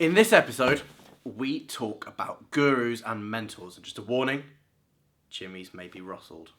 In this episode, we talk about gurus and mentors. And just a warning, Jimmy's may be rustled.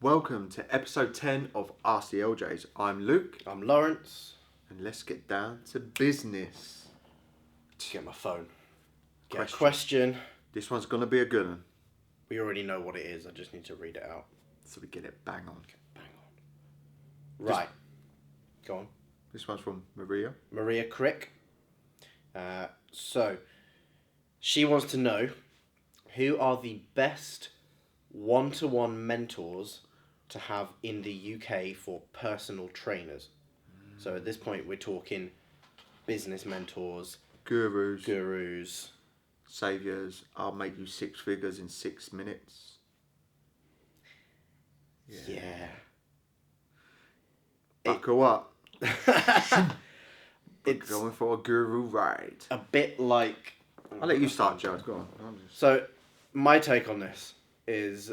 Welcome to episode 10 of AskTheLJs. I'm Luke, I'm Lawrence. and let's get down to business. Just get my phone. Get Question. a question. This one's going to be a good one, We already know what it is. I just need to read it out. so we get it bang on. Bang on. Right. Go on. This one's from Maria. Maria Krick. So, she wants to know who are the best one-to-one mentors to have in the UK for personal trainers. So at this point we're talking business mentors, Gurus, saviours, I'll make you six figures in 6 minutes. Yeah. Buckle up. It's Going for a guru ride. a bit like... I'll let you start, Joe. Go on. So, my take on this is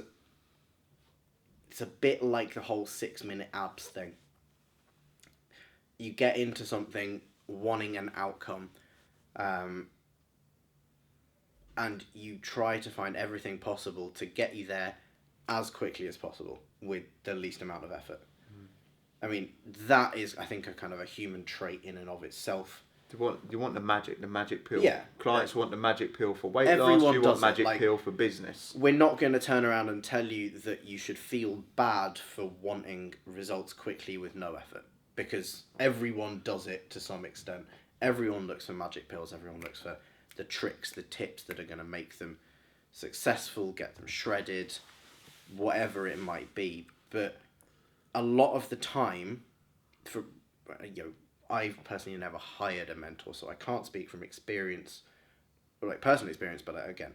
it's a bit like the whole 6-minute abs thing. You get into something wanting an outcome, and you try to find everything possible to get you there as quickly as possible with the least amount of effort. I mean, that is, I think, a kind of a human trait in and of itself. You want the magic pill. Yeah. Clients want the magic pill for weight Everyone loss. You does want it, magic like- pill for business. We're not going to turn around and tell you that you should feel bad for wanting results quickly with no effort, because everyone does it to some extent. Everyone looks for magic pills. Everyone looks for the tricks, the tips that are going to make them successful, get them shredded, whatever it might be. But a lot of the time, I've personally never hired a mentor, so I can't speak from experience, or like personal experience, but again,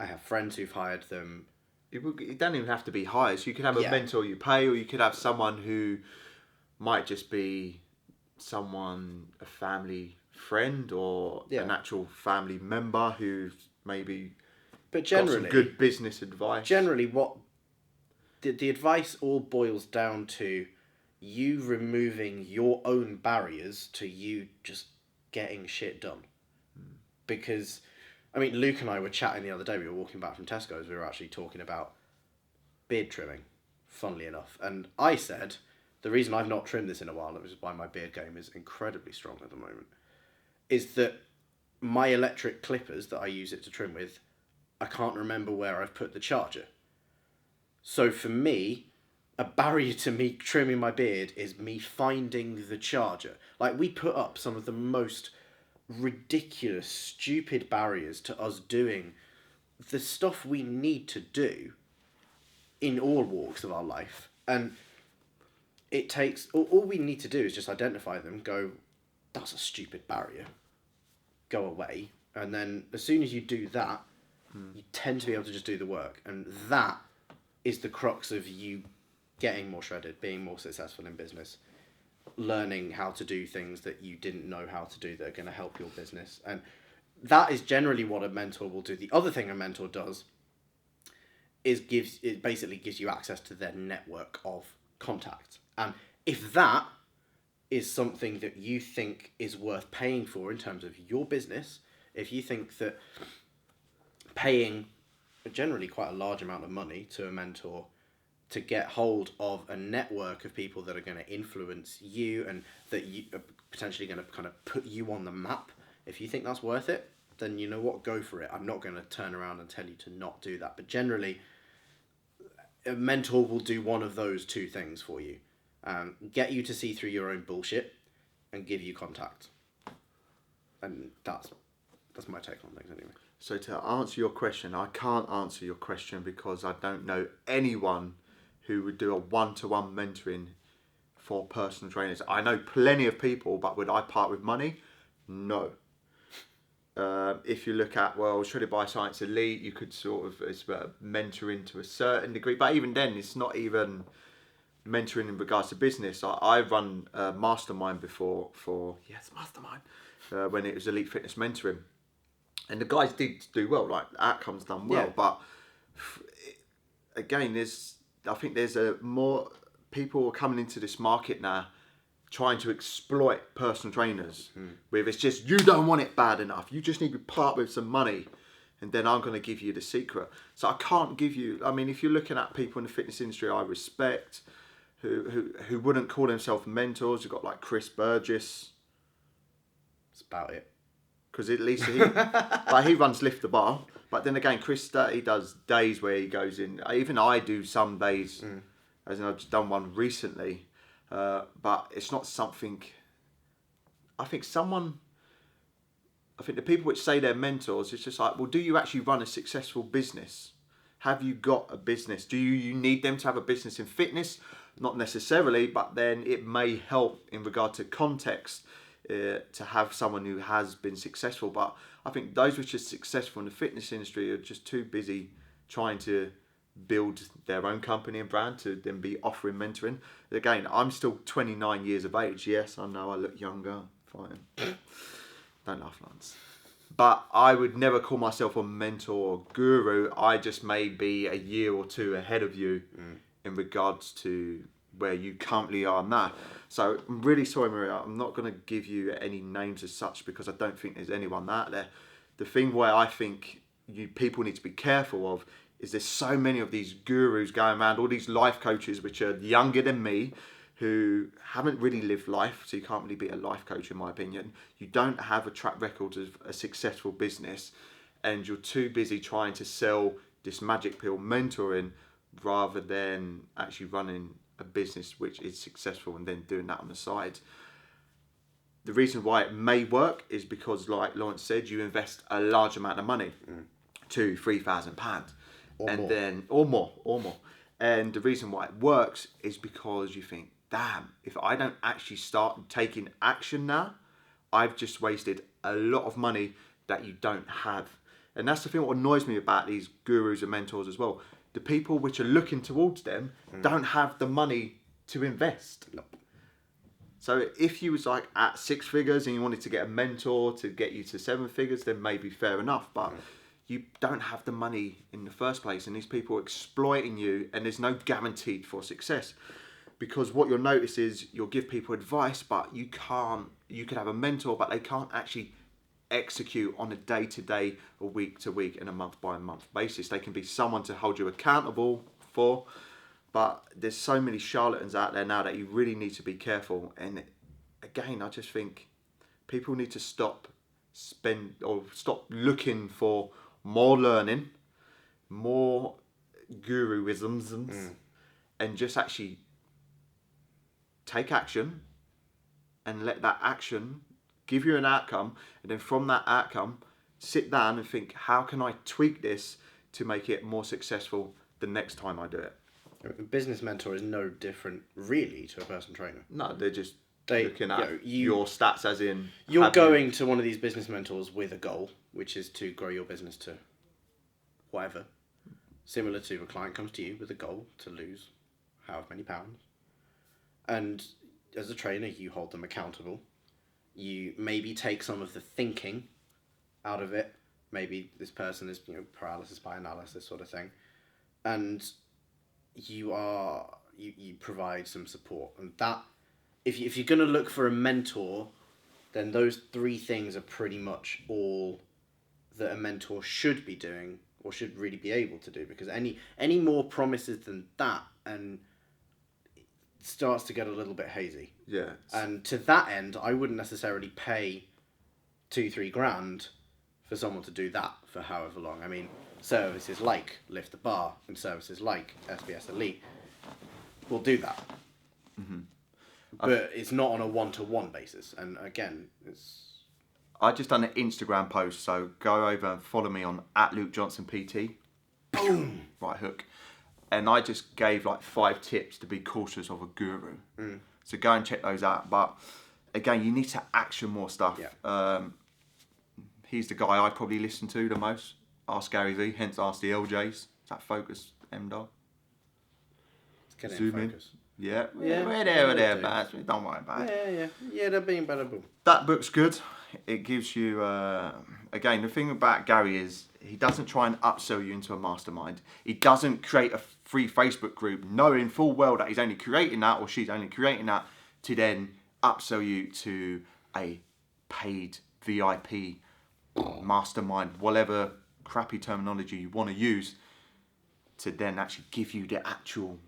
I have friends who've hired them. It don't even have to be high. So you could have a Yeah. mentor you pay, or you could have someone who might just be a family friend, or Yeah. an actual family member who's maybe But got some generally, good business advice. what the advice all boils down to you removing your own barriers to you just getting shit done. Because, I mean, Luke and I were chatting the other day. We were walking back from Tesco's. We were actually talking about beard trimming, funnily enough. And I said, the reason I've not trimmed this in a while, which is why my beard game is incredibly strong at the moment, is that my electric clippers that I use it to trim with, I can't remember where I've put the charger. So for me, a barrier to me trimming my beard is me finding the charger. Like, we put up some of the most ridiculous, stupid barriers to us doing the stuff we need to do in all walks of our life. And it takes... All we need to do is just identify them, go, that's a stupid barrier, go away. And then as soon as you do that, you tend to be able to just do the work. And that is the crux of you getting more shredded, being more successful in business, learning how to do things that you didn't know how to do that are going to help your business. And that is generally what a mentor will do. The other thing a mentor does is basically gives you access to their network of contacts. And if that is something that you think is worth paying for in terms of your business, if you think that paying generally quite a large amount of money to a mentor to get hold of a network of people that are going to influence you and that you are potentially going to kind of put you on the map, if you think that's worth it, then you know what, go for it. I'm not going to turn around and tell you to not do that. But generally, a mentor will do one of those two things for you. Get you to see through your own bullshit and give you contact. And that's my take on things anyway. So to answer your question, I can't answer your question because I don't know anyone who would do a one-to-one mentoring for personal trainers. I know plenty of people, but would I part with money? No. If you look at, well, Shredded by Science Elite, you could sort of it's mentoring to a certain degree, but even then, it's not even mentoring in regards to business. I've run a mastermind before mastermind when it was Elite Fitness Mentoring, and the guys did do well, like the outcomes done well. Yeah. But again, I think there's a more people are coming into this market now trying to exploit personal trainers with it's just you don't want it bad enough, you just need to part with some money and then I'm going to give you the secret. So I can't give you, I mean, if you're looking at people in the fitness industry I respect who wouldn't call themselves mentors, you've got like Chris Burgess. That's about it. Because at least he runs Lift the Bar, but then again Chris he does days where he goes in, even I do some days, as in I've just done one recently. But it's not something. I think the people which say they're mentors, it's just like, well, do you actually run a successful business? Have you got a business? Do you need them to have a business in fitness? Not necessarily, but then it may help in regard to context to have someone who has been successful. But I think those which are successful in the fitness industry are just too busy trying to build their own company and brand to then be offering mentoring. Again, I'm still 29 years of age. Yes, I know I look younger. Fine. Don't laugh, Lance. But I would never call myself a mentor or guru. I just may be a year or two ahead of you in regards to where you currently are now. So I'm really sorry, Maria. I'm not going to give you any names as such because I don't think there's anyone out there. The thing where I think people need to be careful of is there's so many of these gurus going around, all these life coaches which are younger than me, who haven't really lived life, so you can't really be a life coach in my opinion. You don't have a track record of a successful business and you're too busy trying to sell this magic pill mentoring rather than actually running a business which is successful and then doing that on the side. The reason why it may work is because, like Lawrence said, you invest a large amount of money, £2,000-3,000. Or more. And the reason why it works is because you think, damn, if I don't actually start taking action now, I've just wasted a lot of money that you don't have. And that's the thing what annoys me about these gurus and mentors as well. The people which are looking towards them don't have the money to invest. Nope. So if you was like at 6 figures and you wanted to get a mentor to get you to 7 figures, then maybe fair enough. But you don't have the money in the first place, and these people are exploiting you, and there's no guarantee for success. Because what you'll notice is you'll give people advice, but you could have a mentor, but they can't actually execute on a day-to-day, a week-to-week, and a month-by-month basis. They can be someone to hold you accountable for, but there's so many charlatans out there now that you really need to be careful. And again, I just think people need to stop looking for more learning, more guruisms, and just actually take action and let that action give you an outcome, and then from that outcome sit down and think, how can I tweak this to make it more successful the next time I do it? A business mentor is no different really to a personal trainer. No, they're just looking at your stats, as in you're going to one of these business mentors with a goal, which is to grow your business to whatever. Similar to a client comes to you with a goal to lose however many pounds. And as a trainer, you hold them accountable. You maybe take some of the thinking out of it. Maybe this person is, paralysis by analysis sort of thing. And you provide some support. And that, if you're going to look for a mentor, then those 3 things are pretty much all that a mentor should be doing or should really be able to do. Because any more promises than that, and it starts to get a little bit hazy. Yeah. And to that end, I wouldn't necessarily pay 2-3 grand for someone to do that for however long. I mean, services like Lift the Bar and services like SBS Elite will do that. But it's not on a one-to-one basis. And again, I just done an Instagram post, so go over and follow me on @LukeJohnsonPT. Boom! Right hook. And I just gave like 5 tips to be cautious of a guru. So go and check those out. But again, you need to action more stuff. Yeah. He's the guy I probably listen to the most. Ask Gary V, hence Ask the LJs. Is that focus, M-Dog? Let's get Zoom in in. focus. Yeah, Yeah, we're yeah, there, do. but don't worry about it. Yeah, they're being better. Boom. That book's good. It gives you, again, the thing about Gary is he doesn't try and upsell you into a mastermind. He doesn't create a free Facebook group knowing full well that he's only creating that or she's only creating that to then upsell you to a paid VIP mastermind, whatever crappy terminology you want to use, to then actually give you the actual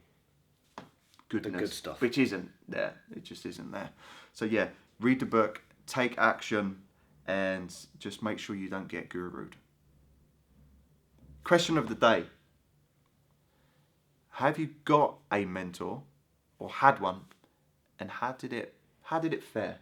goodness, the good stuff, which isn't there. It just isn't there. So yeah, read the book, take action, and just make sure you don't get gurued. Question of the day: have you got a mentor or had one, and how did it fare?